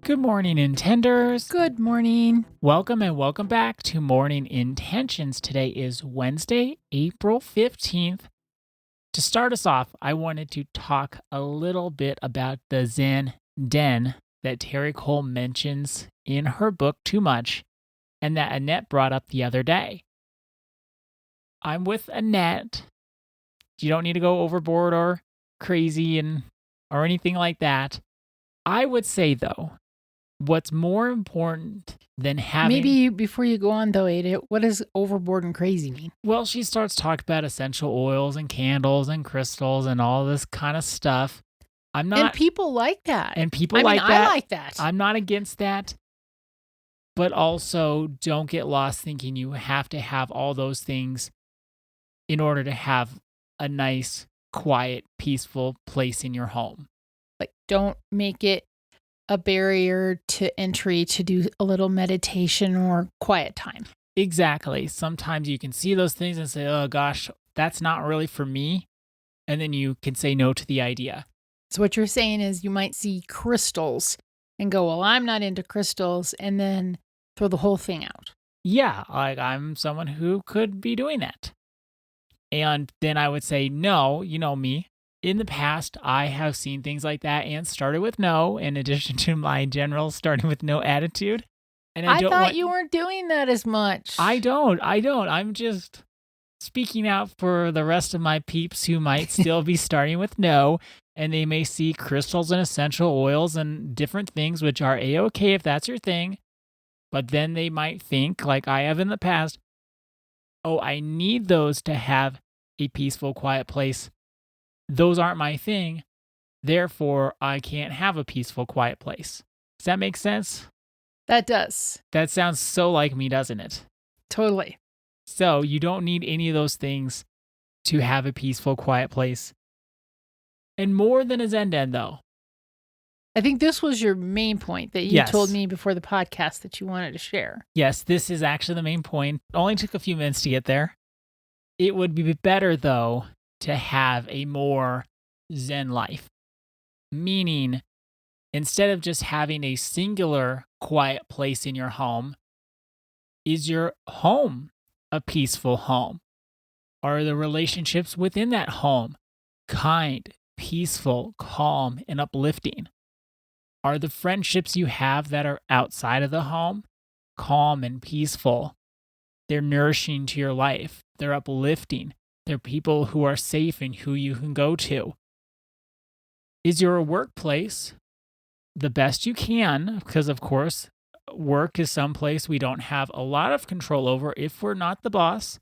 Good morning, Intenders. Good morning. Welcome and welcome back to Morning Intentions. Today is Wednesday, April 15th. To start us off, I wanted to talk a little bit about the Zen Den that Terry Cole mentions in her book Too Much and that Annette brought up the other day. I'm with Annette. You don't need to go overboard or crazy or anything like that. I would say, though, what's more important than having... Maybe before you go on, though, Ada, what does overboard and crazy mean? Well, she starts talking about essential oils and candles and crystals and all this kind of stuff. And people like that. And people like that. I like that. I'm not against that. But also, don't get lost thinking you have to have all those things in order to have a nice, quiet, peaceful place in your home. Like, don't make it a barrier to entry to do a little meditation or quiet time. Exactly. Sometimes you can see those things and say, oh gosh, that's not really for me. And then you can say no to the idea. So what you're saying is you might see crystals and go, well, I'm not into crystals, and then throw the whole thing out. Yeah, like I'm someone who could be doing that. And then I would say, no, you know me. In the past, I have seen things like that and started with no, in addition to my general starting with no attitude. And I thought you weren't doing that as much. I don't. I'm just speaking out for the rest of my peeps who might still be starting with no, and they may see crystals and essential oils and different things, which are A-okay if that's your thing. But then they might think, like I have in the past, oh, I need those to have a peaceful, quiet place. Those aren't my thing. Therefore, I can't have a peaceful, quiet place. Does that make sense? That does. That sounds so like me, doesn't it? Totally. So you don't need any of those things to have a peaceful, quiet place. And more than a Zen Den, though. I think this was your main point that you told me before the podcast that you wanted to share. Yes, this is actually the main point. Only took a few minutes to get there. It would be better, though, to have a more Zen life. Meaning, instead of just having a singular quiet place in your home, is your home a peaceful home? Are the relationships within that home kind, peaceful, calm, and uplifting? Are the friendships you have that are outside of the home calm and peaceful? They're nourishing to your life. They're uplifting. They're people who are safe and who you can go to. Is your workplace the best you can? Because, of course, work is someplace we don't have a lot of control over if we're not the boss.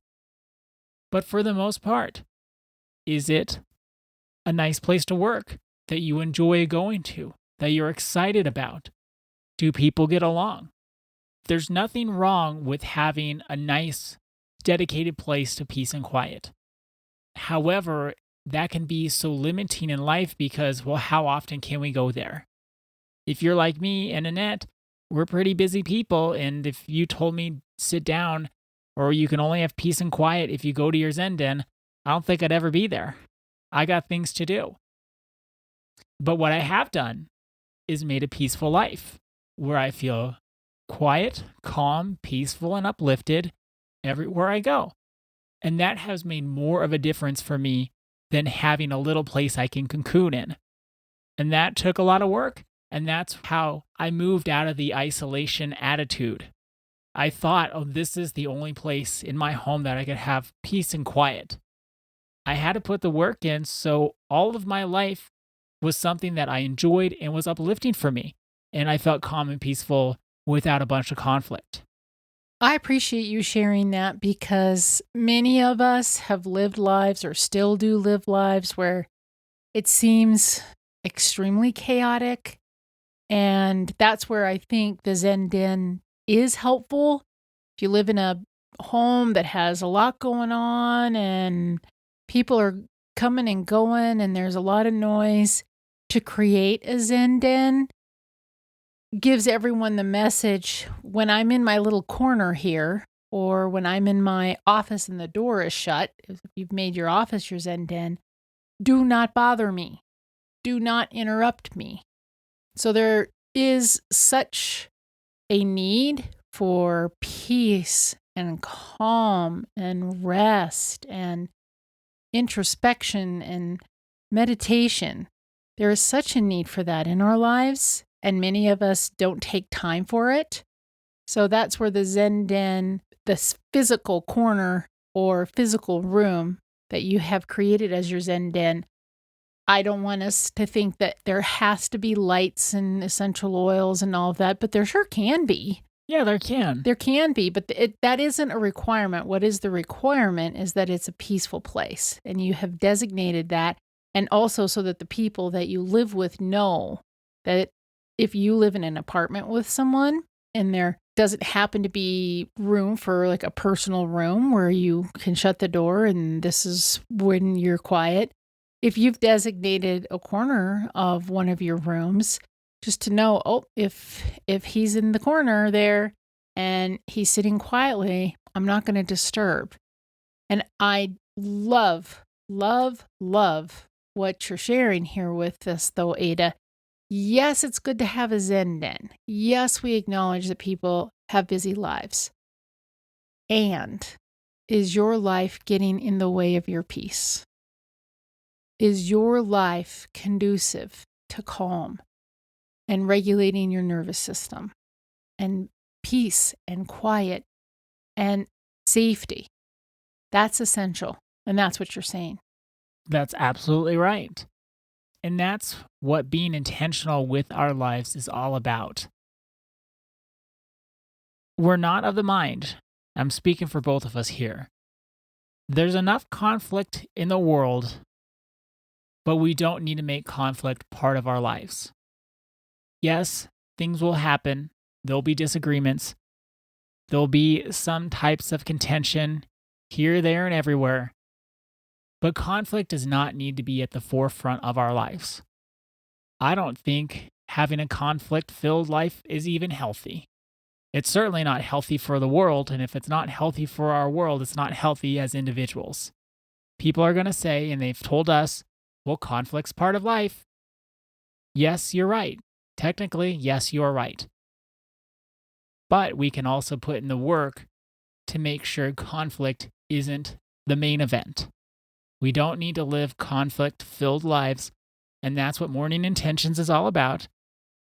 But for the most part, is it a nice place to work that you enjoy going to, that you're excited about? Do people get along? There's nothing wrong with having a nice, dedicated place to peace and quiet. However, that can be so limiting in life because, well, how often can we go there? If you're like me and Annette, we're pretty busy people, and if you told me sit down or you can only have peace and quiet if you go to your Zen Den, I don't think I'd ever be there. I got things to do. But what I have done is made a peaceful life where I feel quiet, calm, peaceful, and uplifted everywhere I go. And that has made more of a difference for me than having a little place I can cocoon in. And that took a lot of work. And that's how I moved out of the isolation attitude. I thought, oh, this is the only place in my home that I could have peace and quiet. I had to put the work in, so all of my life was something that I enjoyed and was uplifting for me. And I felt calm and peaceful without a bunch of conflict. I appreciate you sharing that because many of us have lived lives or still do live lives where it seems extremely chaotic. And that's where I think the Zen Den is helpful. If you live in a home that has a lot going on and people are coming and going and there's a lot of noise, to create a Zen Den gives everyone the message when I'm in my little corner here or when I'm in my office and the door is shut, if you've made your office your Zen Den, do not bother me. Do not interrupt me. So there is such a need for peace and calm and rest and introspection and meditation. There is such a need for that in our lives, and many of us don't take time for it. So that's where the Zen Den, this physical corner or physical room that you have created as your Zen Den, I don't want us to think that there has to be lights and essential oils and all of that, but there sure can be. Yeah, there can. There can be, but that isn't a requirement. What is the requirement is that it's a peaceful place, and you have designated that, and also so that the people that you live with know that if you live in an apartment with someone and there doesn't happen to be room for like a personal room where you can shut the door and this is when you're quiet, if you've designated a corner of one of your rooms, just to know, oh, if he's in the corner there and he's sitting quietly, I'm not going to disturb. And I love, love, love what you're sharing here with us, though, Ada. Yes, it's good to have a Zen Den. Yes, we acknowledge that people have busy lives. And is your life getting in the way of your peace? Is your life conducive to calm and regulating your nervous system and peace and quiet and safety? That's essential. And that's what you're saying. That's absolutely right. And that's what being intentional with our lives is all about. We're not of the mind. I'm speaking for both of us here. There's enough conflict in the world, but we don't need to make conflict part of our lives. Yes, things will happen. There'll be disagreements. There'll be some types of contention here, there, and everywhere. But conflict does not need to be at the forefront of our lives. I don't think having a conflict-filled life is even healthy. It's certainly not healthy for the world, and if it's not healthy for our world, it's not healthy as individuals. People are going to say, and they've told us, well, conflict's part of life. Yes, you're right. Technically, yes, you're right. But we can also put in the work to make sure conflict isn't the main event. We don't need to live conflict-filled lives, and that's what Morning Intentions is all about.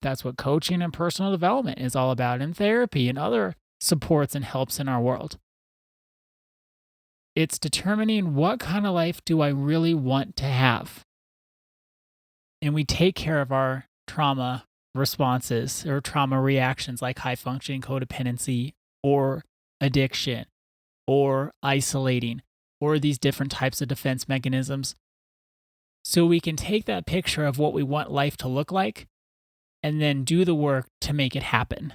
That's what coaching and personal development is all about, and therapy and other supports and helps in our world. It's determining what kind of life do I really want to have. And we take care of our trauma responses or trauma reactions like high functioning codependency or addiction or isolating or these different types of defense mechanisms. So we can take that picture of what we want life to look like and then do the work to make it happen.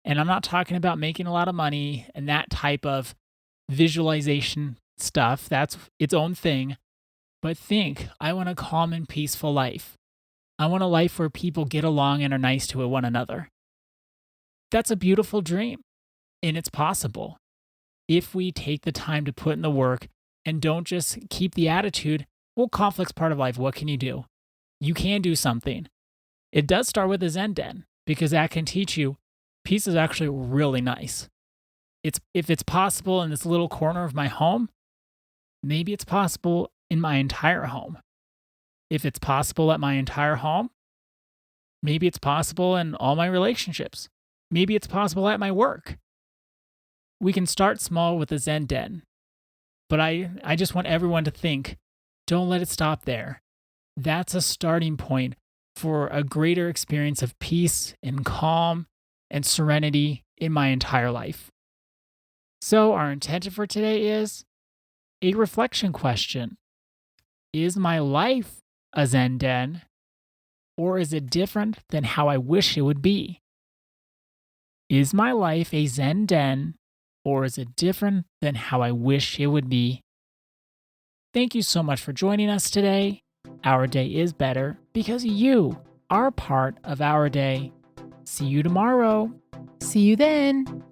And I'm not talking about making a lot of money and that type of visualization stuff. That's its own thing. But think, I want a calm and peaceful life. I want a life where people get along and are nice to one another. That's a beautiful dream, and it's possible if we take the time to put in the work and don't just keep the attitude, well, conflict's part of life. What can you do? You can do something. It does start with a Zen Den because that can teach you peace is actually really nice. If it's possible in this little corner of my home, maybe it's possible in my entire home. If it's possible at my entire home, maybe it's possible in all my relationships. Maybe it's possible at my work. We can start small with a Zen Den, but I just want everyone to think, don't let it stop there. That's a starting point for a greater experience of peace and calm and serenity in my entire life. So our intention for today is a reflection question. Is my life a Zen Den, or is it different than how I wish it would be? Is my life a Zen Den, or is it different than how I wish it would be? Thank you so much for joining us today. Our day is better because you are part of our day. See you tomorrow. See you then.